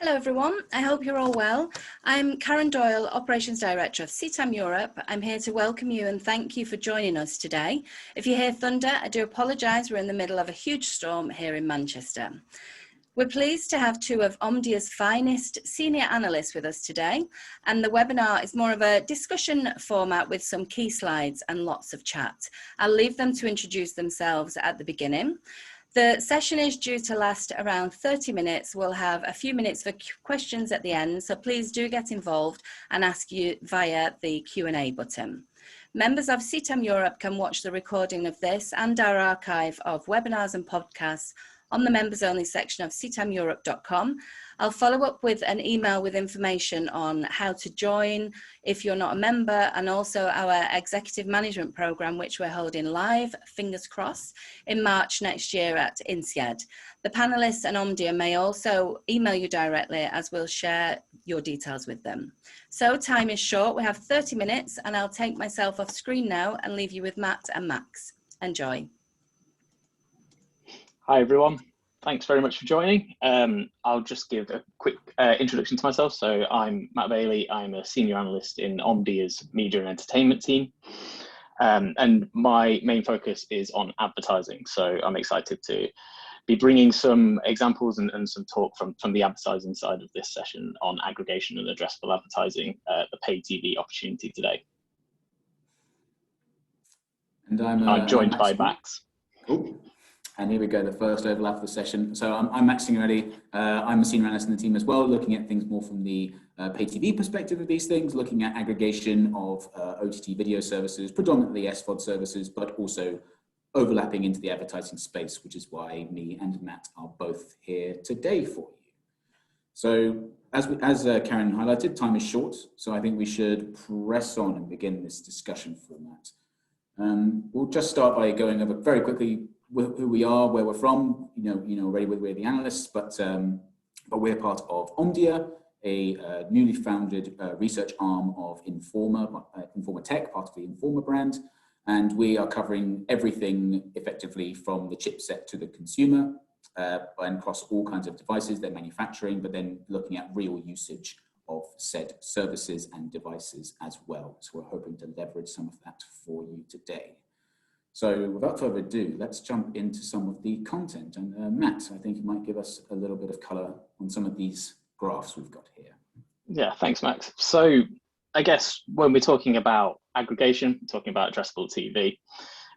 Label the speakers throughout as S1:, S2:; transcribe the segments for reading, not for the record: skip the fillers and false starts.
S1: Hello everyone, I hope you're all well. I'm Karen Doyle, Operations Director of CTAM Europe. I'm here to welcome you and thank you for joining us today. If you hear thunder, I do apologise, we're in the middle of a huge storm here in Manchester. We're pleased to have two of Omdia's finest senior analysts with us today, and the webinar is more of a discussion format with some key slides and lots of chat. I'll leave them to introduce themselves at the beginning. The session is due to last around 30 minutes. We'll have a few minutes for questions at the end, so please do get involved and ask you via the Q&A button. Members of CTAM Europe can watch the recording of this and our archive of webinars and podcasts on the members only section of ctameurope.com. I'll follow up with an email with information on how to join if you're not a member, and also our executive management program, which we're holding live, fingers crossed, in March next year at INSEAD. The panelists and Omdia may also email you directly, as we'll share your details with them. So time is short, we have 30 minutes, and I'll take myself off screen now and leave you with Matt and Max. Enjoy.
S2: Hi everyone, thanks very much for joining. I'll just give a quick introduction to myself. So I'm Matt Bailey, I'm a senior analyst in Omdia's media and entertainment team. And my main focus is on advertising. So I'm excited to be bringing some examples and some talk from the advertising side of this session on aggregation and addressable advertising, the pay TV opportunity today.
S3: And
S2: I'm joined by Max.
S3: Cool. And here we go, the first overlap of the session. So I'm Max Signorelli. I'm a senior analyst in the team as well, looking at things more from the pay TV perspective of these things, looking at aggregation of OTT video services, predominantly SVOD services, but also overlapping into the advertising space, which is why me and Matt are both here today for you. So as Karen highlighted, time is short, so I think we should press on and begin this discussion format. We'll just start by going over very quickly who we are, where we're from. You know already we're the analysts, but we're part of Omdia, a newly founded research arm of Informa Tech, part of the Informa brand, and we are covering everything effectively from the chipset to the consumer, and across all kinds of devices they're manufacturing, but then looking at real usage of said services and devices as well. So we're hoping to leverage some of that for you today. So without further ado, let's jump into some of the content. And Matt, I think you might give us a little bit of color on some of these graphs we've got here.
S2: Yeah, thanks, Max. So I guess when we're talking about aggregation, we're talking about addressable TV.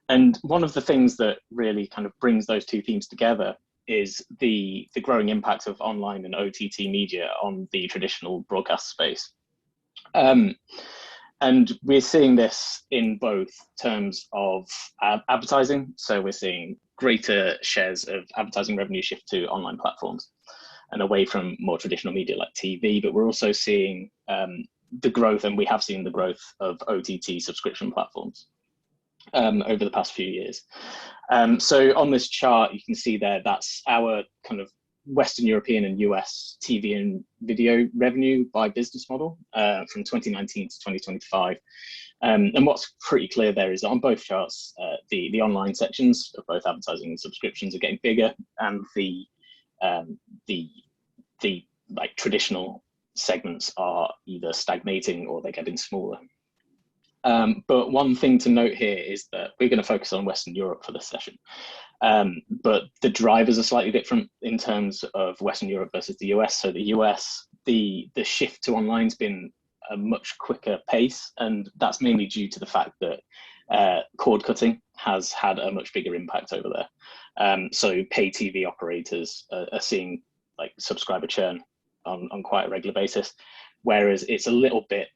S2: And one of the things that really kind of brings those two themes together is the growing impact of online and OTT media on the traditional broadcast space. And we're seeing this in both terms of advertising. So we're seeing greater shares of advertising revenue shift to online platforms and away from more traditional media like TV, but we're also seeing the growth, and we have seen the growth of OTT subscription platforms over the past few years. So on this chart, you can see there, that's our kind of Western European and US TV and video revenue by business model from 2019 to 2025. And what's pretty clear there is that on both charts, the online sections of both advertising and subscriptions are getting bigger, and the like traditional segments are either stagnating or they're getting smaller. But one thing to note here is that we're going to focus on Western Europe for this session. But the drivers are slightly different in terms of Western Europe versus the US. So the US, the shift to online has been a much quicker pace, and that's mainly due to the fact that cord cutting has had a much bigger impact over there. So pay TV operators are seeing like subscriber churn on quite a regular basis, whereas it's a little bit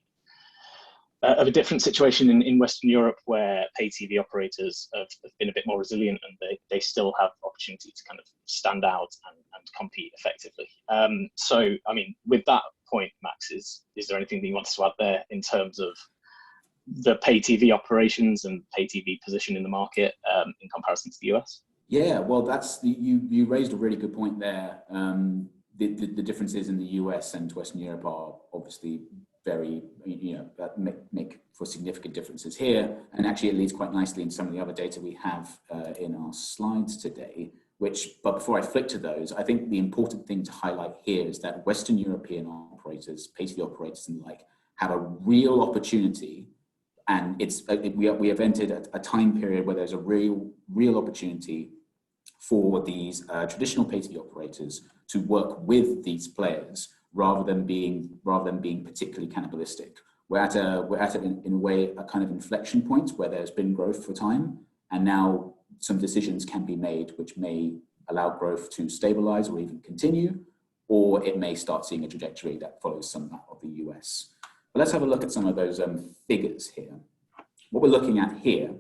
S2: of a different situation in Western Europe, where pay TV operators have been a bit more resilient, and they still have opportunity to kind of stand out and compete effectively. So, I mean, with that point, Max, is there anything that you want to add there in terms of the pay TV operations and pay TV position in the market in comparison to the US?
S3: Yeah, well, that's you raised a really good point there. The differences in the US and Western Europe are obviously very, that make for significant differences here. And actually it leads quite nicely in some of the other data we have in our slides today, but before I flick to those, I think the important thing to highlight here is that Western European operators, pay-TV operators and the like, have a real opportunity, and we have entered a time period where there's a real opportunity for these traditional pay-TV operators to work with these players rather than being particularly cannibalistic. We're at in a way a kind of inflection point where there's been growth for time, and now some decisions can be made which may allow growth to stabilize or even continue, or it may start seeing a trajectory that follows some of that of the US. But let's have a look at some of those figures here. What we're looking at here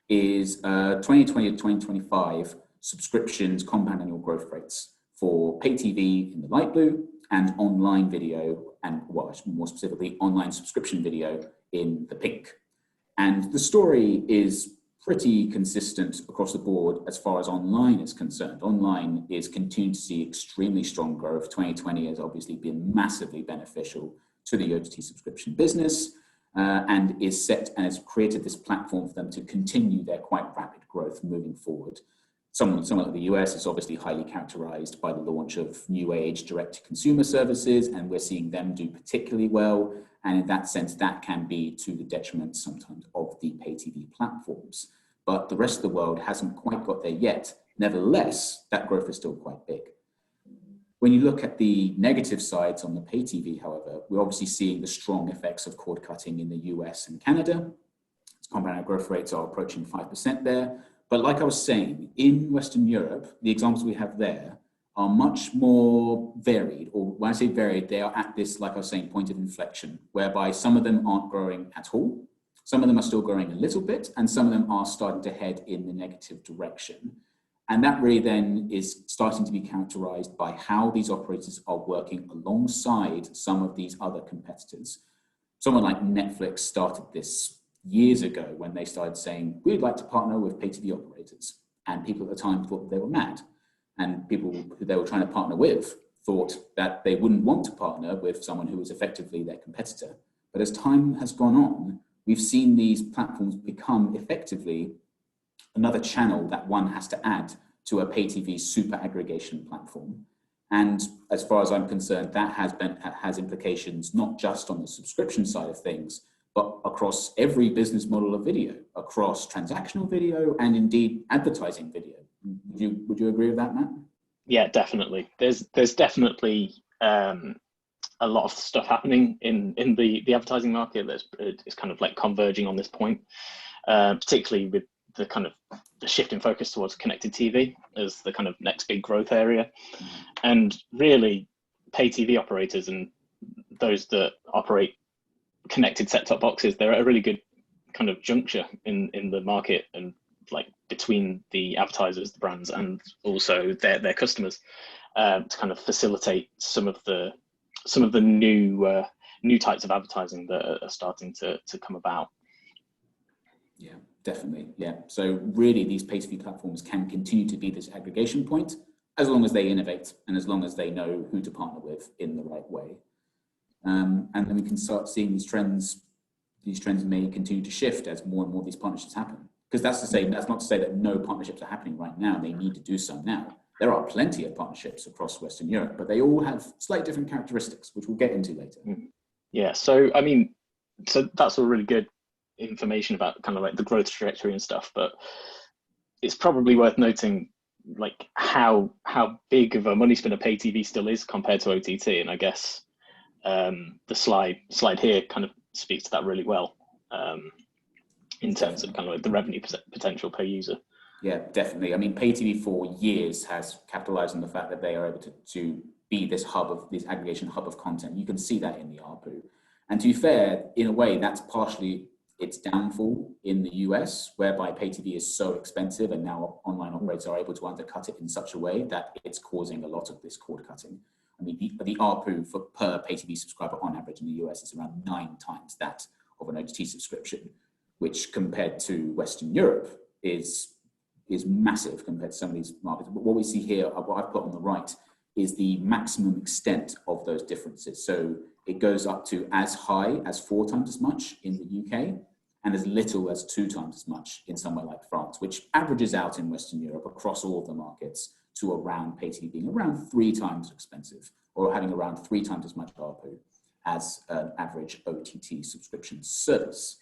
S3: is 2020 to 2025 subscriptions compound annual growth rates for pay TV in the light blue and online video, and well, more specifically online subscription video in the pink. And the story is pretty consistent across the board as far as online is concerned. Online is continuing to see extremely strong growth. 2020 has obviously been massively beneficial to the OTT subscription business, and is set and has created this platform for them to continue their quite rapid growth moving forward. Some of the US is obviously highly characterized by the launch of new age direct-to-consumer services, and we're seeing them do particularly well. And in that sense, that can be to the detriment sometimes of the pay TV platforms. But the rest of the world hasn't quite got there yet. Nevertheless, that growth is still quite big. When you look at the negative sides on the pay TV, however, we're obviously seeing the strong effects of cord cutting in the US and Canada. Compound annual growth rates are approaching 5% there. But like I was saying, in Western Europe, the examples we have there are much more varied, or when I say varied, they are at this, like I was saying, point of inflection, whereby some of them aren't growing at all, some of them are still growing a little bit, and some of them are starting to head in the negative direction. And that really then is starting to be characterized by how these operators are working alongside some of these other competitors. Someone like Netflix started this years ago when they started saying, we'd like to partner with pay TV operators. And people at the time thought they were mad. And people who they were trying to partner with thought that they wouldn't want to partner with someone who was effectively their competitor. But as time has gone on, we've seen these platforms become effectively another channel that one has to add to a pay TV super aggregation platform. And as far as I'm concerned, that has implications not just on the subscription side of things, but across every business model of video, across transactional video and indeed advertising video. Would you agree with that, Matt?
S2: Yeah, definitely. There's definitely a lot of stuff happening in the advertising market that's kind of like converging on this point, particularly with the kind of the shift in focus towards connected TV as the kind of next big growth area. And really, pay TV operators and those that operate connected set-top boxes, they're at a really good kind of juncture in the market, and like between the advertisers, the brands, and also their customers, to kind of facilitate some of the new types of advertising that are starting to come about.
S3: Yeah, definitely. Yeah. So really, these pay TV platforms can continue to be this aggregation point as long as they innovate and as long as they know who to partner with in the right way. And then we can start seeing these trends. These trends may continue to shift as more and more of these partnerships happen. Because that's not to say that no partnerships are happening right now. They need to do some now. There are plenty of partnerships across Western Europe, but they all have slightly different characteristics, which we'll get into later.
S2: Yeah. So I mean, so that's all really good information about kind of like the growth trajectory and stuff, but it's probably worth noting like how big of a money spinner pay TV still is compared to OTT. And I guess the slide here kind of speaks to that really well, in terms of kind of like the revenue potential per user.
S3: Yeah, definitely. I mean, pay TV for years has capitalized on the fact that they are able to be this aggregation hub of content. You can see that in the ARPU. And to be fair, in a way, that's partially its downfall in the US, whereby pay TV is so expensive and now online operators are able to undercut it in such a way that it's causing a lot of this cord cutting. I mean, the ARPU per pay TV subscriber on average in the US is around 9 times that of an OTT subscription, which compared to Western Europe is massive compared to some of these markets. But what we see here, what I've put on the right, is the maximum extent of those differences. So it goes up to as high as 4 times as much in the UK and as little as 2 times as much in somewhere like France, which averages out in Western Europe across all of the markets to around pay TV being around 3 times expensive, or having around 3 times as much ARPU as an average OTT subscription service.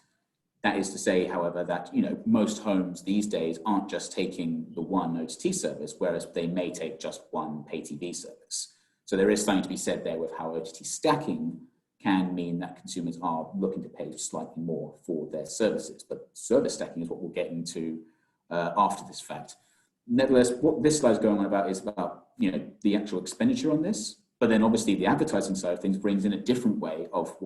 S3: That is to say, however, that most homes these days aren't just taking the one OTT service, whereas they may take just one pay TV service. So there is something to be said there with how OTT stacking can mean that consumers are looking to pay slightly more for their services. But service stacking is what we'll get into after this fact. Nevertheless, what this slide is going on about is about the actual expenditure on this, but then obviously the advertising side of things brings in a different way of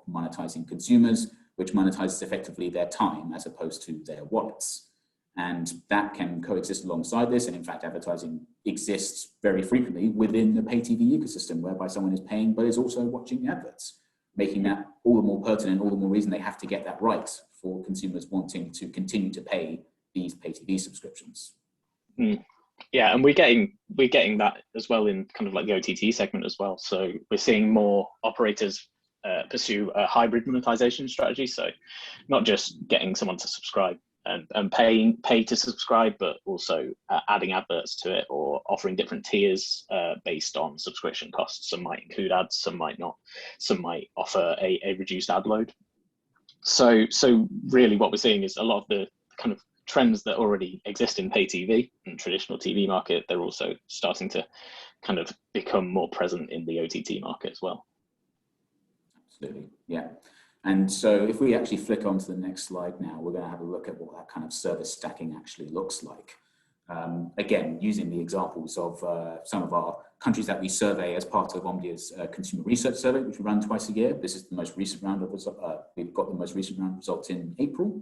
S3: monetizing consumers, which monetizes effectively their time as opposed to their wallets. And that can coexist alongside this. And in fact, advertising exists very frequently within the pay TV ecosystem, whereby someone is paying, but is also watching the adverts, making that all the more pertinent, all the more reason they have to get that right for consumers wanting to continue to pay these pay TV subscriptions.
S2: Yeah, and we're getting that as well in kind of like the OTT segment as well. So we're seeing more operators pursue a hybrid monetization strategy. So not just getting someone to subscribe and pay to subscribe, but also adding adverts to it or offering different tiers based on subscription costs. Some might include ads, some might not. Some might offer a reduced ad load. So really what we're seeing is a lot of the kind of trends that already exist in pay TV and traditional TV market, they're also starting to kind of become more present in the OTT market as well.
S3: Absolutely, yeah. And so if we actually flick on to the next slide now, we're going to have a look at what that kind of service stacking actually looks like. Again, using the examples of some of our countries that we survey as part of Omdia's consumer research survey, which we run twice a year. This is the most recent round of results. We've got the most recent round of results in April.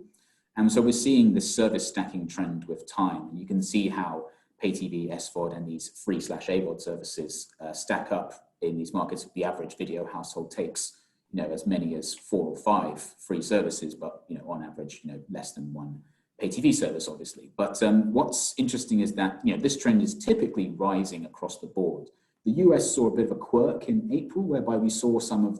S3: And so we're seeing this service stacking trend with time. And you can see how pay TV, SVOD, and these free/AVOD services stack up in these markets. The average video household takes as many as 4 or 5 free services, but on average, less than 1 pay TV service, obviously. But what's interesting is that this trend is typically rising across the board. The US saw a bit of a quirk in April, whereby we saw some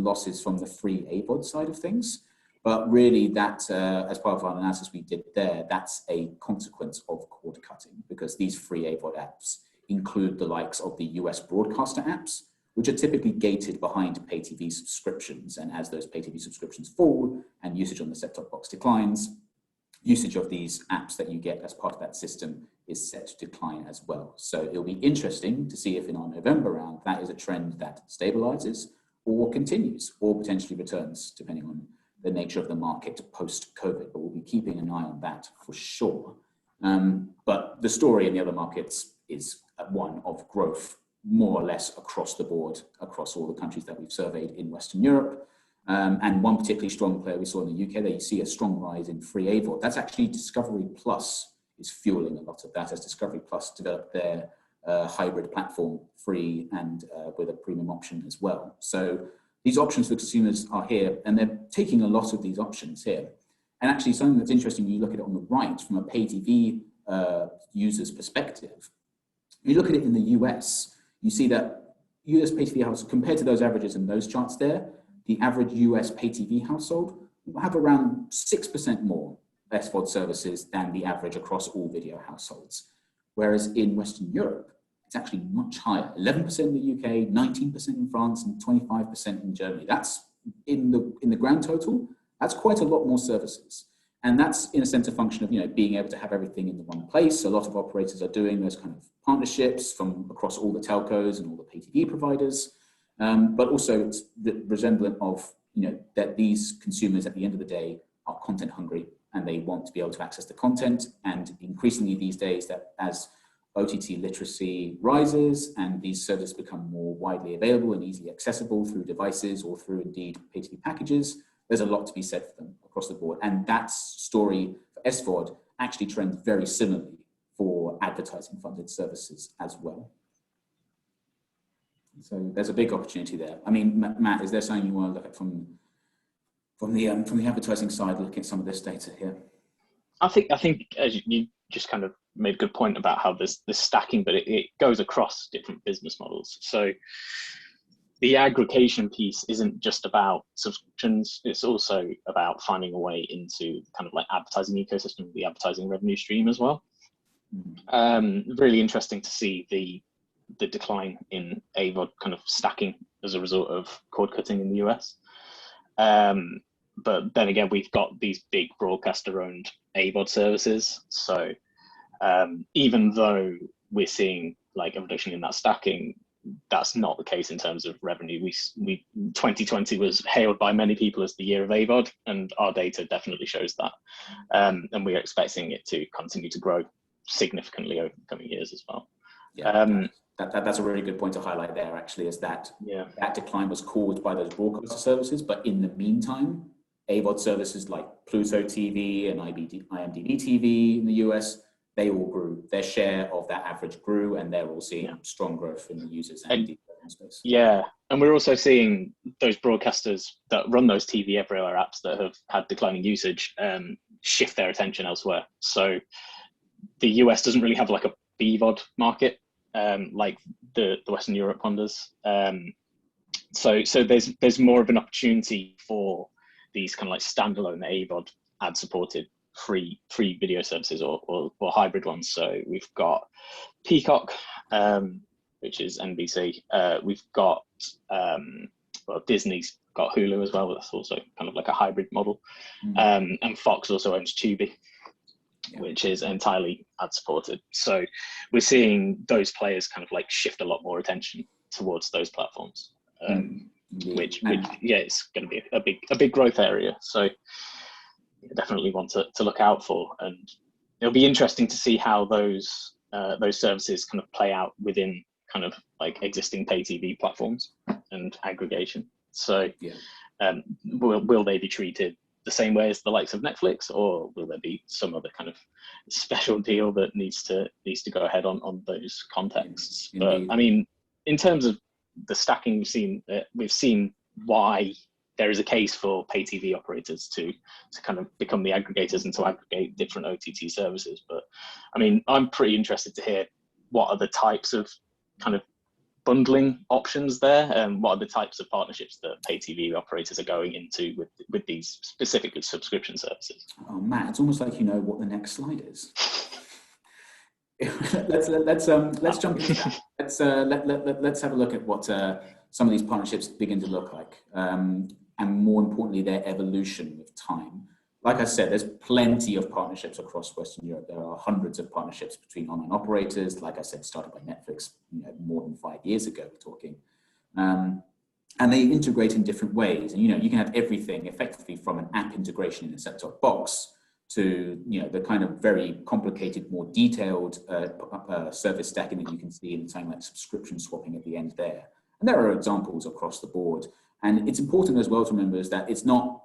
S3: losses from the free AVOD side of things. But really, that as part of our analysis we did there, that's a consequence of cord cutting, because these free AVOD apps include the likes of the US broadcaster apps, which are typically gated behind pay TV subscriptions. And as those pay TV subscriptions fall and usage on the set-top box declines, usage of these apps that you get as part of that system is set to decline as well. So it'll be interesting to see if in our November round, that is a trend that stabilizes or continues or potentially returns, depending on the nature of the market post-COVID. But we'll be keeping an eye on that for sure. But the story in the other markets is one of growth, more or less across the board, across all the countries that we've surveyed in Western Europe. And one particularly strong player we saw in the UK, there you see a strong rise in free AVOD. That's actually Discovery Plus is fueling a lot of that, as Discovery Plus developed their hybrid platform, free and with a premium option as well. So these options for consumers are here, and they're taking a lot of these options here. And actually something that's interesting when you look at it on the right from a pay TV user's perspective, you look at it in the US, you see that US pay TV households, compared to those averages in those charts there, the average US pay TV household will have around 6% more SVOD services than the average across all video households. Whereas in Western Europe, it's actually much higher, 11% in the UK, 19% in France, and 25% in Germany. That's in the grand total, that's quite a lot more services. And that's in a sense a function of being able to have everything in the one place. A lot of operators are doing those kind of partnerships from across all the telcos and all the pay TV providers. But also it's the resemblant of that these consumers at the end of the day are content hungry and they want to be able to access the content. And increasingly these days, that as OTT literacy rises and these services become more widely available and easily accessible through devices or through indeed pay TV packages, there's a lot to be said for them across the board. And that story for SVOD actually trends very similarly for advertising funded services as well. So there's a big opportunity there. I mean, Matt, is there something you want to look at from the advertising side, looking at some of this data here?
S2: I think as you just kind of made a good point about how there's this stacking, but it goes across different business models. So the aggregation piece isn't just about subscriptions, it's also about finding a way into kind of like advertising ecosystem, the advertising revenue stream as well. Really interesting to see the decline in AVOD kind of stacking as a result of cord cutting in the US. But then again, we've got these big broadcaster-owned AVOD services. So even though we're seeing like a reduction in that stacking, that's not the case in terms of revenue. 2020 was hailed by many people as the year of AVOD, and our data definitely shows that. And we're expecting it to continue to grow significantly over the coming years as well.
S3: Yeah, that's a really good point to highlight there, actually, is that that decline was caused by those broadcaster services, but in the meantime, AVOD services like Pluto TV and IMDb TV in the US, they all grew. Their share of that average grew, and they're all seeing strong growth in the users and the space.
S2: Yeah, and we're also seeing those broadcasters that run those TV everywhere apps that have had declining usage shift their attention elsewhere. So the US doesn't really have like a BVOD market like the Western Europe one does. So there's more of an opportunity for these kind of like standalone AVOD ad supported free video services or hybrid ones. So we've got Peacock, which is NBC. We've got well, Disney's got Hulu as well, but that's also kind of like a hybrid model. And Fox also owns Tubi, which is entirely ad supported. So we're seeing those players kind of like shift a lot more attention towards those platforms, which it's going to be a big growth area. So definitely want to look out for, and it'll be interesting to see how those services kind of play out within kind of like existing pay TV platforms and aggregation. So will they be treated the same way as the likes of Netflix, or will there be some other kind of special deal that needs to go ahead on those contexts? But I mean, in terms of the stacking, we've seen why there is a case for pay TV operators to kind of become the aggregators and to aggregate different OTT services. But I mean, I'm pretty interested to hear what are the types of kind of bundling options there, and what are the types of partnerships that pay TV operators are going into with these specifically subscription services.
S3: Oh, Matt, it's almost like you know what the next slide is. let's jump into that. Let's have a look at what some of these partnerships begin to look like, and more importantly, their evolution with time. Like I said, there's plenty of partnerships across Western Europe. There are hundreds of partnerships between online operators. Like I said, started by Netflix, more than 5 years ago, we're talking. And they integrate in different ways. And, you can have everything effectively from an app integration in a set-top box to, the kind of very complicated, more detailed service stacking that you can see in something like subscription swapping at the end there. And there are examples across the board. And it's important as well to remember is that it's not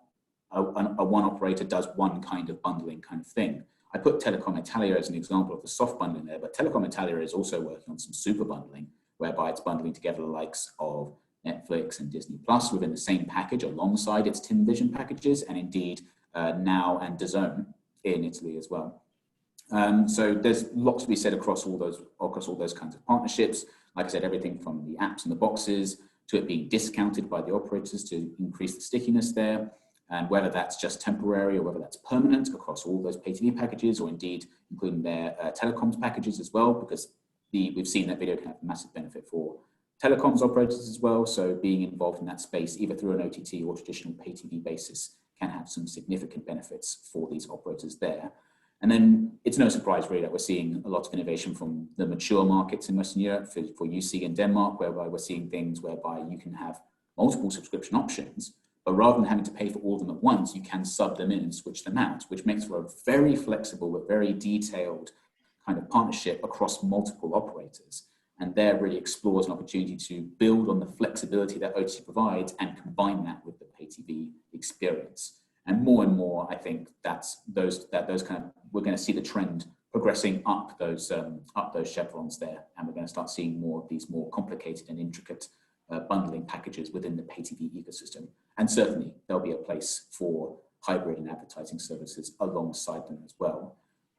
S3: a one operator does one kind of bundling kind of thing. I put Telecom Italia as an example of the soft bundling there, but Telecom Italia is also working on some super bundling, whereby it's bundling together the likes of Netflix and Disney Plus within the same package alongside its TIM Vision packages, and indeed Now and DAZN in Italy as well. So there's lots to be said across all those kinds of partnerships. Like I said, everything from the apps and the boxes to it being discounted by the operators to increase the stickiness there. And whether that's just temporary or whether that's permanent across all those pay TV packages, or indeed including their telecoms packages as well, because we've seen that video can have a massive benefit for telecoms operators as well. So being involved in that space, either through an OTT or traditional pay TV basis, can have some significant benefits for these operators there. And then it's no surprise really that we're seeing a lot of innovation from the mature markets in Western Europe for UC and Denmark, whereby we're seeing things whereby you can have multiple subscription options, but rather than having to pay for all of them at once, you can sub them in and switch them out, which makes for a very flexible but very detailed kind of partnership across multiple operators. And there really explores an opportunity to build on the flexibility that OTT provides and combine that with the pay TV experience. And more, I think that's those kind of, we're going to see the trend progressing up those chevrons there, and we're going to start seeing more of these more complicated and intricate bundling packages within the pay TV ecosystem. And certainly there'll be a place for hybrid and advertising services alongside them as well.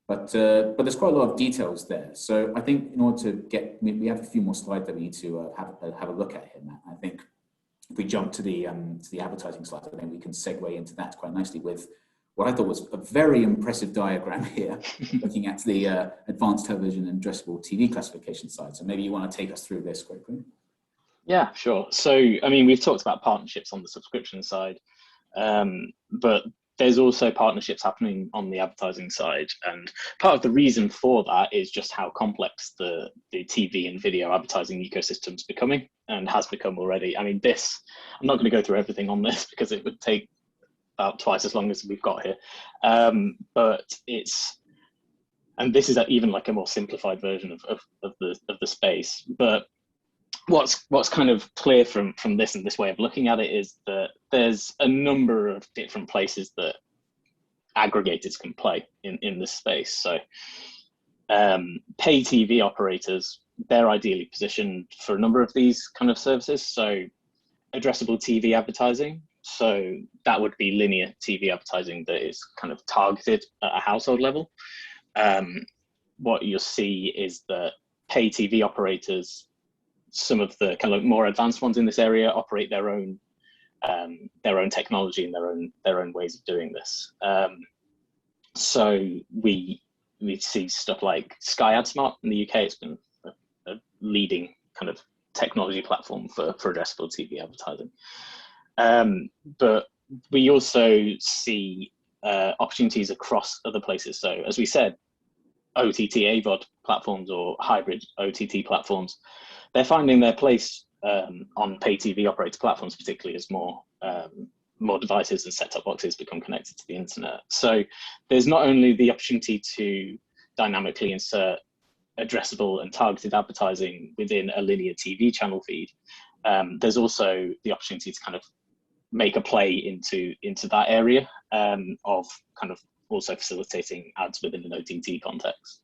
S3: But there's quite a lot of details there. So I think in order to we have a few more slides that we need to have a look at here, Matt. I think if we jump to the advertising slide, I think we can segue into that quite nicely with what I thought was a very impressive diagram here, looking at the advanced television and addressable TV classification side. So maybe you want to take us through this quickly.
S2: Yeah, sure. So, I mean, we've talked about partnerships on the subscription side, but there's also partnerships happening on the advertising side. And part of the reason for that is just how complex the TV and video advertising ecosystem is becoming, and has become already. I mean, I'm not going to go through everything on this because it would take about twice as long as we've got here. But and this is even like a more simplified version of the space. But what's kind of clear from this and this way of looking at it is that there's a number of different places that aggregators can play in this space. So pay TV operators, they're ideally positioned for a number of these kind of services. So addressable TV advertising, so that would be linear TV advertising that is kind of targeted at a household level. What you'll see is that pay TV operators, some of the kind of more advanced ones in this area, operate their own technology and their own ways of doing this. So we see stuff like Sky AdSmart in the UK. It's been a leading kind of technology platform for addressable TV advertising. But we also see opportunities across other places. So as we said, OTT AVOD platforms or hybrid OTT platforms, they're finding their place on pay TV operator platforms, particularly as more devices and set-top boxes become connected to the internet. So there's not only the opportunity to dynamically insert addressable and targeted advertising within a linear TV channel feed, there's also the opportunity to kind of make a play into that area of kind of also facilitating ads within an OTT context.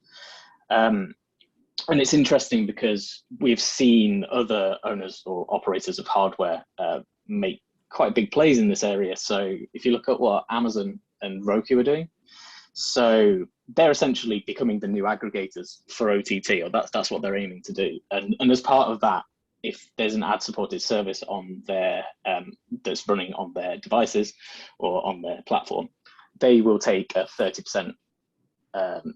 S2: And it's interesting because we've seen other owners or operators of hardware make quite big plays in this area. So if you look at what Amazon and Roku are doing, so they're essentially becoming the new aggregators for OTT, or that's what they're aiming to do. And as part of that, if there's an ad-supported service on their that's running on their devices or on their platform, they will take a 30%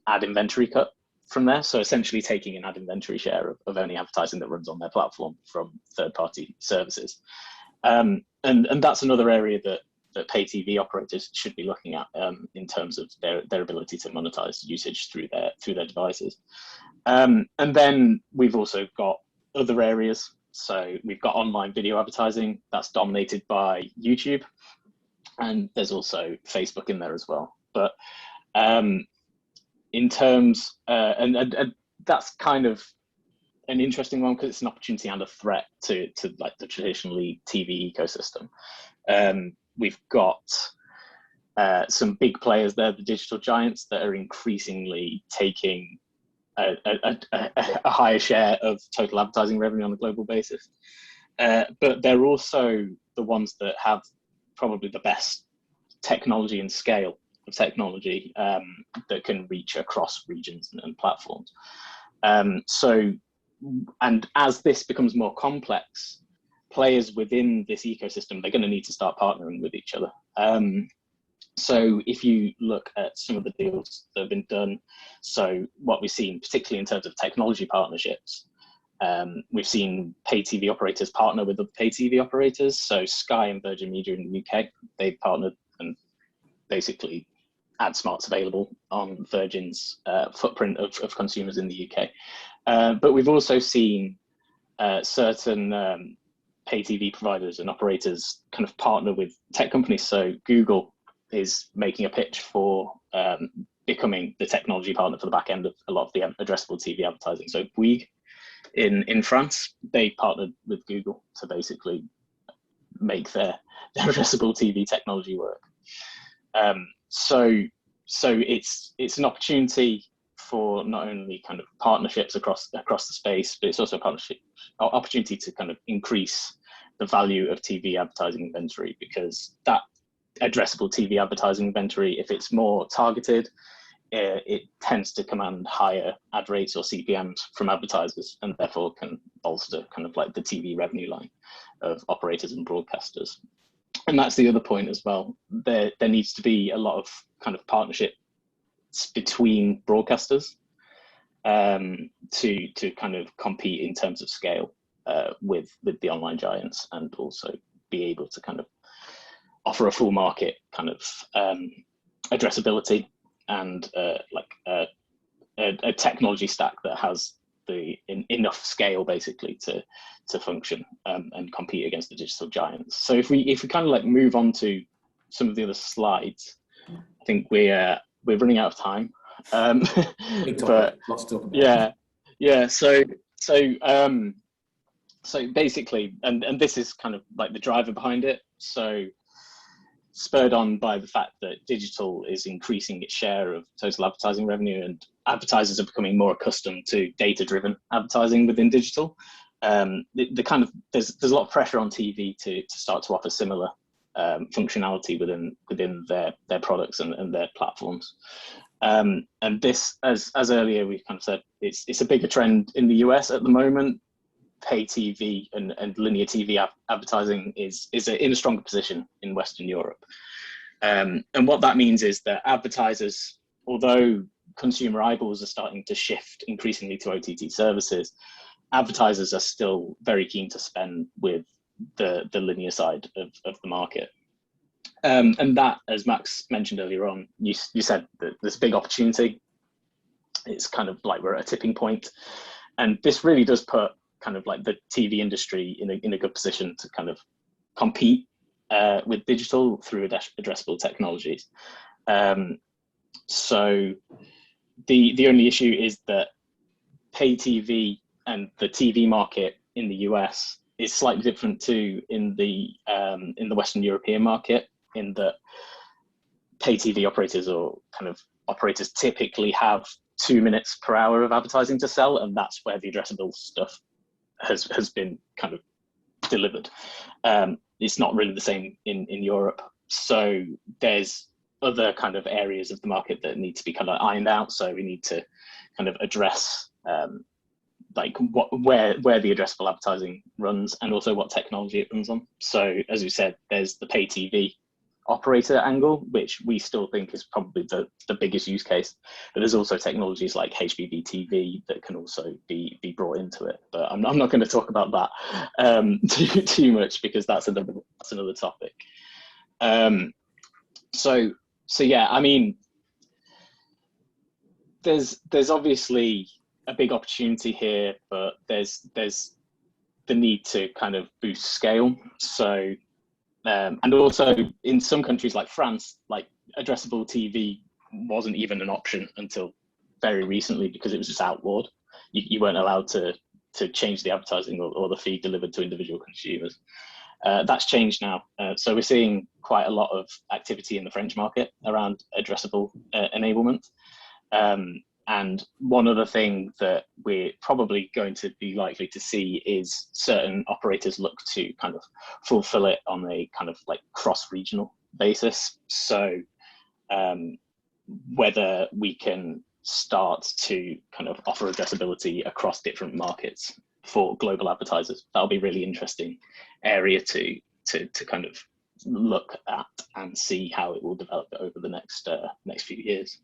S2: ad inventory cut from there. So essentially taking an ad inventory share of any advertising that runs on their platform from third-party services. And that's another area that pay TV operators should be looking at in terms of their ability to monetize usage through their devices. And then we've also got other areas. So we've got online video advertising that's dominated by YouTube, and there's also Facebook in there as well. But in terms, and that's kind of an interesting one because it's an opportunity and a threat to like the traditionally TV ecosystem. We've got some big players there, the digital giants, that are increasingly taking a higher share of total advertising revenue on a global basis. But they're also the ones that have probably the best technology and scale of technology that can reach across regions and platforms. So, and as this becomes more complex, players within this ecosystem, they're going to need to start partnering with each other. So if you look at some of the deals that have been done, so what we've seen, particularly in terms of technology partnerships, we've seen pay TV operators partner with other pay TV operators. So Sky and Virgin Media in the UK, they've partnered, and basically AdSmart's available on Virgin's footprint of consumers in the UK. But we've also seen certain pay TV providers and operators kind of partner with tech companies. So Google is making a pitch for becoming the technology partner for the back end of a lot of the addressable TV advertising. So Bouygues in France, they partnered with Google to basically make their addressable TV technology work. So it's an opportunity for not only kind of partnerships across the space, but it's also an opportunity to kind of increase the value of TV advertising inventory, because that addressable TV advertising inventory, if it's more targeted, it tends to command higher ad rates or CPMs from advertisers, and therefore can bolster kind of like the TV revenue line of operators and broadcasters. And that's the other point as well. There needs to be a lot of kind of partnerships between broadcasters to kind of compete in terms of scale with the online giants, and also be able to kind of offer a full market kind of addressability, and like a technology stack that has enough scale basically to function and compete against the digital giants. So if we kind of like move on to some of the other slides, I think we're running out of time.
S3: Big topic,
S2: but
S3: lots to talk about.
S2: Yeah. So basically, and this is kind of like the driver behind it. So spurred on by the fact that digital is increasing its share of total advertising revenue, and advertisers are becoming more accustomed to data-driven advertising within digital. The kind of there's a lot of pressure on TV to start to offer similar functionality within their products and their platforms. And this, as earlier we kind of said, it's a bigger trend in the US at the moment. Pay TV and linear TV advertising is in a stronger position in Western Europe. And what that means is that advertisers, although consumer eyeballs are starting to shift increasingly to OTT services, advertisers are still very keen to spend with the linear side of the market. And that, as Max mentioned earlier on, you said that there's a big opportunity. It's kind of like we're at a tipping point. And this really does put kind of like the TV industry in a good position to kind of compete with digital through addressable technologies. So the only issue is that pay TV and the TV market in the US is slightly different to in the Western European market, in that pay TV operators or kind of operators typically have 2 minutes per hour of advertising to sell, and that's where the addressable stuff has been kind of delivered. It's not really the same in Europe. So there's other kind of areas of the market that need to be kind of ironed out. So we need to kind of address like where the addressable advertising runs, and also what technology it runs on. So as we said, there's the pay TV operator angle, which we still think is probably the biggest use case. But there's also technologies like HBB TV that can also be brought into it. But I'm not going to talk about that too much, because that's another topic. So yeah, I mean, there's obviously a big opportunity here, but there's the need to kind of boost scale. So and also in some countries like France, like addressable TV wasn't even an option until very recently, because it was just outlawed. You weren't allowed to change the advertising or the feed delivered to individual consumers. That's changed now. So we're seeing quite a lot of activity in the French market around addressable enablement. And one other thing that we're probably going to be likely to see is certain operators look to kind of fulfill it on a kind of like cross-regional basis. So whether we can start to kind of offer addressability across different markets for global advertisers, that'll be a really interesting area to kind of look at and see how it will develop over the next few years.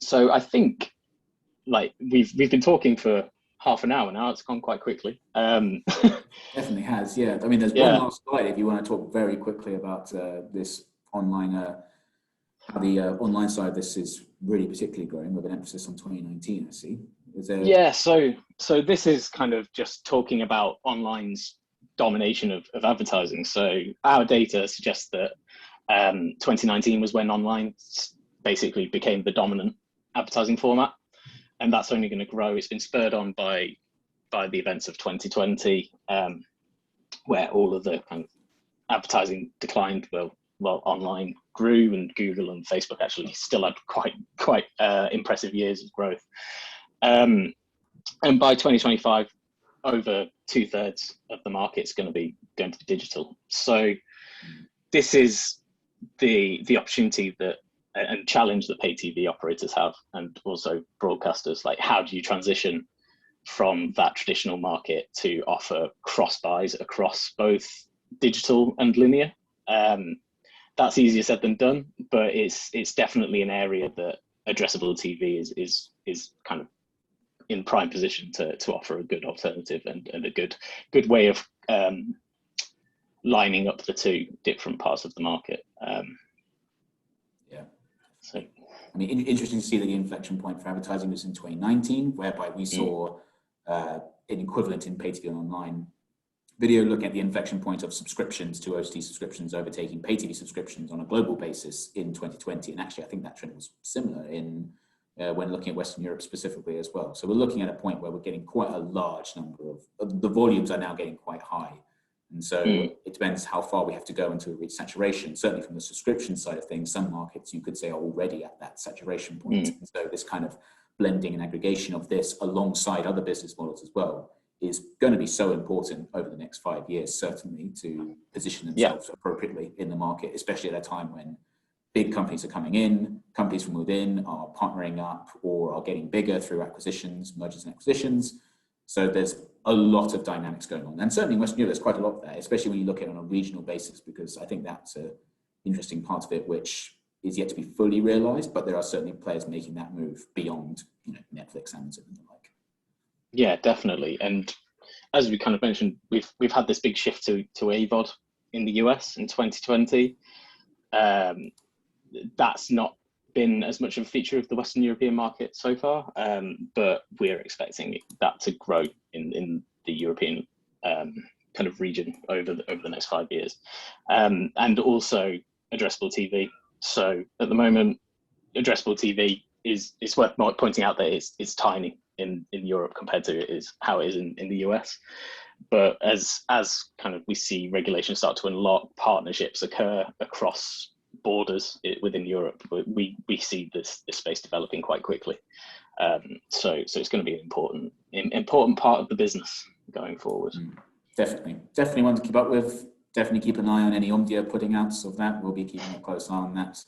S2: So I think like we've been talking for half an hour now. It's gone quite quickly.
S3: Definitely has, yeah. I mean, there's one last slide if you want to talk very quickly about this online, how the online side of this is really particularly growing, with an emphasis on 2019, I see.
S2: Yeah, so this is kind of just talking about online's domination of advertising. So our data suggests that 2019 was when online basically became the dominant advertising format, and that's only going to grow. It's been spurred on by the events of 2020, where all of the kind of advertising declined. Well, online grew, and Google and Facebook actually still had quite impressive years of growth. And by 2025, over 2/3 of the market's going to be digital. So this is the opportunity that and challenge that pay TV operators have, and also broadcasters. Like, how do you transition from that traditional market to offer cross buys across both digital and linear? That's easier said than done, but it's definitely an area that addressable TV is kind of in prime position to offer a good alternative and a good way of lining up the two different parts of the market.
S3: Yeah.
S2: So,
S3: I mean, interesting to see that the inflection point for advertising was in 2019, whereby we saw an equivalent in pay TV and online video, looking at the inflection point of subscriptions to OTT subscriptions overtaking pay TV subscriptions on a global basis in 2020. And actually, I think that trend was similar in when looking at Western Europe specifically as well. So we're looking at a point where we're getting quite a large number of the volumes are now getting quite high. And so it depends how far we have to go until we reach saturation. Certainly from the subscription side of things, some markets you could say are already at that saturation point. And so this kind of blending and aggregation of this alongside other business models as well is going to be so important over the next 5 years, certainly, to position themselves appropriately in the market, especially at a time when big companies are coming in, companies from within are partnering up or are getting bigger through acquisitions, mergers and acquisitions. So there's a lot of dynamics going on. And certainly in Western Europe, there's quite a lot there, especially when you look at it on a regional basis, because I think that's an interesting part of it, which is yet to be fully realized, but there are certainly players making that move beyond, Netflix, Amazon and the like.
S2: Yeah, definitely. And as we kind of mentioned, we've had this big shift to AVOD in the US in 2020. That's not been as much of a feature of the Western European market so far, but we're expecting that to grow in the European kind of region over the next 5 years, and also addressable TV. So at the moment, addressable TV is worth pointing out that it's tiny in Europe compared to how it is in the US. But as kind of we see regulations start to unlock, partnerships occur across borders within Europe, we see this space developing quite quickly. So it's going to be an important part of the business going forward.
S3: Definitely one to keep up with. Definitely keep an eye on any Omdia putting outs of that. We'll be keeping a close eye on that.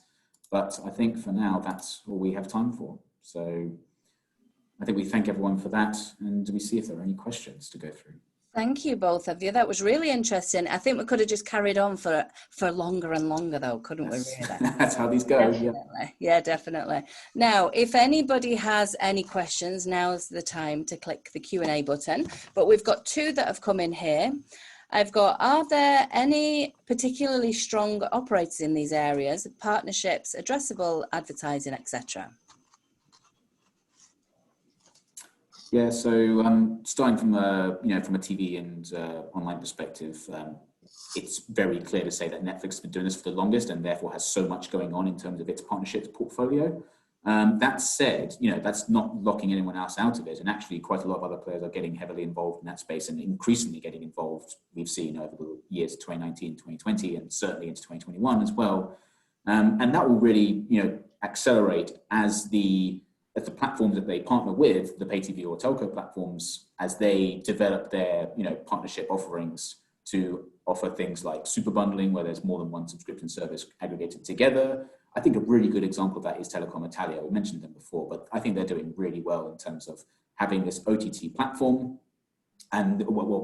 S3: But I think for now, that's all we have time for. So I think we thank everyone for that, and we see if there are any questions to go through.
S1: Thank you, both of you. That was really interesting. I think we could have just carried on for longer and longer, though, couldn't we, really?
S3: That's how these go.
S1: Definitely. Yeah, definitely. Now, if anybody has any questions, now's the time to click the Q&A button. But we've got two that have come in here. I've got, are there any particularly strong operators in these areas, partnerships, addressable advertising, etc.?
S3: Yeah, so starting from a TV and online perspective, it's very clear to say that Netflix has been doing this for the longest and therefore has so much going on in terms of its partnerships portfolio. That said, that's not locking anyone else out of it. And actually quite a lot of other players are getting heavily involved in that space and increasingly getting involved. We've seen over the years 2019, 2020, and certainly into 2021 as well. And that will really, accelerate as the platforms that they partner with, the pay TV or telco platforms, as they develop their, partnership offerings to offer things like super bundling, where there's more than one subscription service aggregated together. I think a really good example of that is Telecom Italia. We mentioned them before, but I think they're doing really well in terms of having this OTT platform and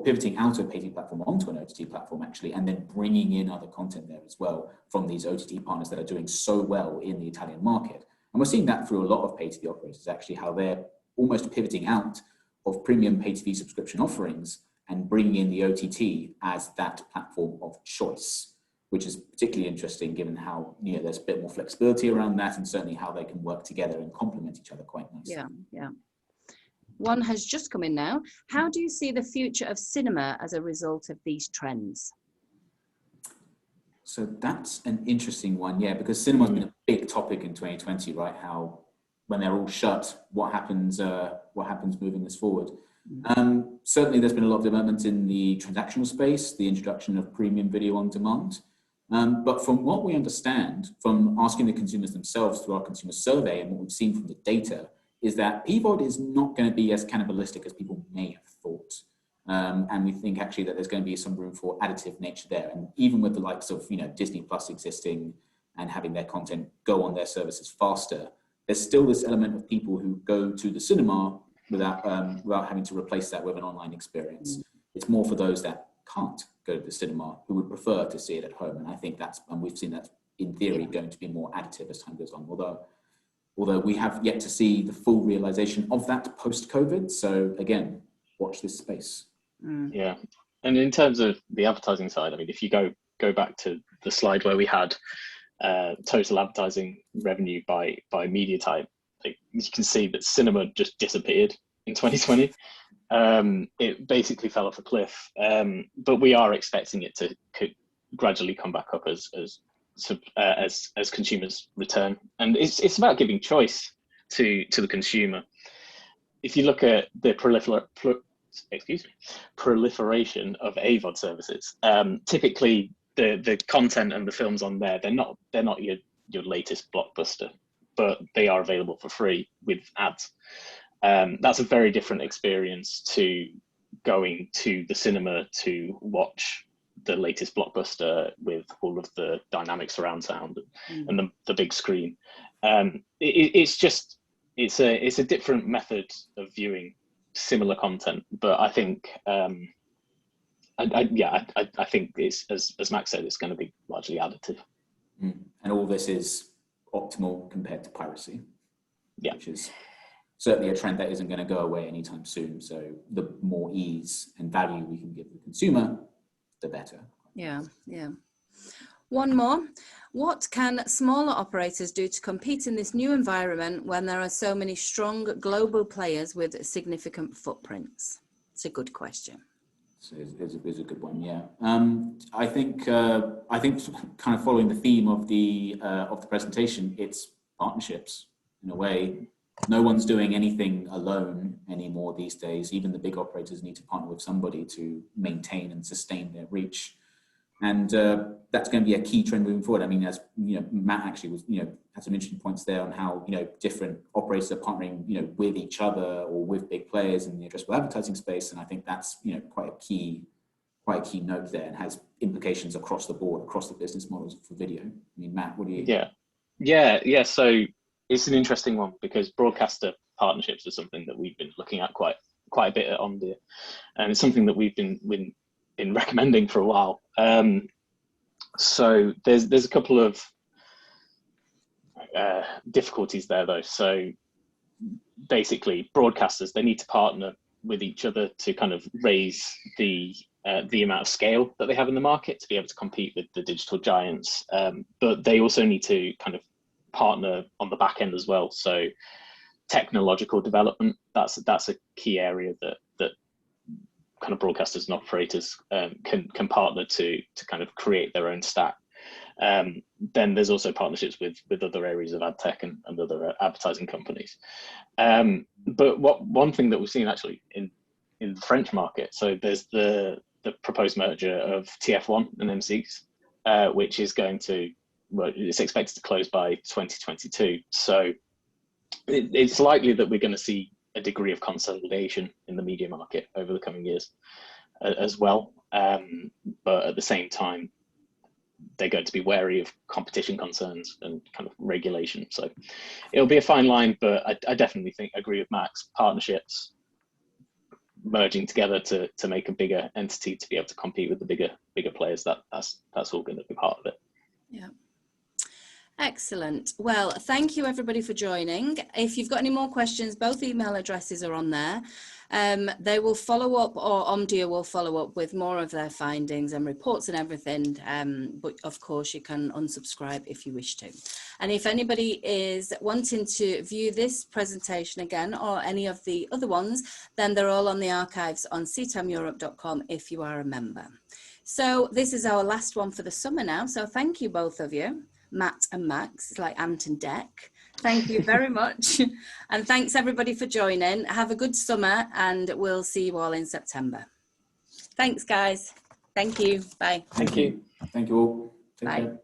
S3: pivoting out of a pay TV platform onto an OTT platform actually, and then bringing in other content there as well from these OTT partners that are doing so well in the Italian market. And we're seeing that through a lot of pay TV operators actually, how they're almost pivoting out of premium pay TV subscription offerings and bringing in the OTT as that platform of choice, which is particularly interesting given how there's a bit more flexibility around that, and certainly how they can work together and complement each other quite nicely.
S1: Yeah. One has just come in now. How do you see the future of cinema as a result of these trends?
S3: So that's an interesting one, because cinema's been a big topic in 2020, right? How when they're all shut, what happens moving this forward? Certainly there's been a lot of development in the transactional space, the introduction of premium video on demand. But from what we understand from asking the consumers themselves through our consumer survey and what we've seen from the data is that PVOD is not going to be as cannibalistic as people may have thought. And we think actually that there's going to be some room for additive nature there. And even with the likes of, Disney Plus existing and having their content go on their services faster, there's still this element of people who go to the cinema without having to replace that with an online experience. It's more for those that can't go to the cinema, who would prefer to see it at home. And I think and we've seen that in theory going to be more additive as time goes on, although we have yet to see the full realization of that post-COVID. So again, watch this space.
S2: Yeah, and in terms of the advertising side, I mean, if you go back to the slide where we had total advertising revenue by media type, you can see that cinema just disappeared in 2020. It basically fell off a cliff, but we are expecting it to gradually come back up as consumers return, and it's about giving choice to the consumer. If you look at the proliferation of AVOD services, typically the content and the films on there, they're not your latest blockbuster, but they are available for free with ads. That's a very different experience to going to the cinema to watch the latest blockbuster with all of the dynamic surround sound and the big screen. It's a different method of viewing similar content, but I think I think it's, as Max said, it's going to be largely additive.
S3: And all this is optimal compared to piracy, which is certainly a trend that isn't going to go away anytime soon. So the more ease and value we can give the consumer, the better.
S1: Yeah. One more. What can smaller operators do to compete in this new environment when there are so many strong global players with significant footprints? It's a good question.
S3: It's a good one, yeah. I think kind of following the theme of the presentation, it's partnerships in a way. No one's doing anything alone anymore these days. Even the big operators need to partner with somebody to maintain and sustain their reach. And that's going to be a key trend moving forward. I mean, as you know, Matt actually was, had some interesting points there on how, different operators are partnering, with each other or with big players in the addressable advertising space. And I think that's, quite a key note there, and has implications across the board, across the business models for video. I mean, Matt, what do you?
S2: Yeah. So it's an interesting one, because broadcaster partnerships are something that we've been looking at quite a bit at Omdia, and it's something that we've been recommending for a while. So there's a couple of difficulties there though. So basically, broadcasters, they need to partner with each other to kind of raise the amount of scale that they have in the market to be able to compete with the digital giants. But they also need to kind of partner on the back end as well. So technological development, that's a key area that kind of broadcasters and operators can partner to kind of create their own stack. Then there's also partnerships with other areas of ad tech and other advertising companies. But one thing that we've seen actually in the French market, so there's the proposed merger of TF1 and M6, which is it's expected to close by 2022. So it's likely that we're going to see a degree of consolidation in the media market over the coming years as well. But at the same time, they're going to be wary of competition concerns and kind of regulation. So it'll be a fine line, but I definitely agree with Max. Partnerships, merging together to make a bigger entity to be able to compete with the bigger players, that's all going to be part of it.
S1: Yeah. Excellent. Well, thank you everybody for joining. If you've got any more questions, both email addresses are on there. They will follow up, or Omdia will follow up with more of their findings and reports and everything. But of course, you can unsubscribe if you wish to. And if anybody is wanting to view this presentation again, or any of the other ones, then they're all on the archives on ctameurope.com if you are a member. So this is our last one for the summer now. So thank you, both of you. Matt and Max, it's like Ant and Dec. Thank you very much. And thanks everybody for joining. Have a good summer, and we'll see you all in September. Thanks, guys. Thank you. Bye.
S3: Thank you. Thank you all. Take
S1: Bye.
S3: care.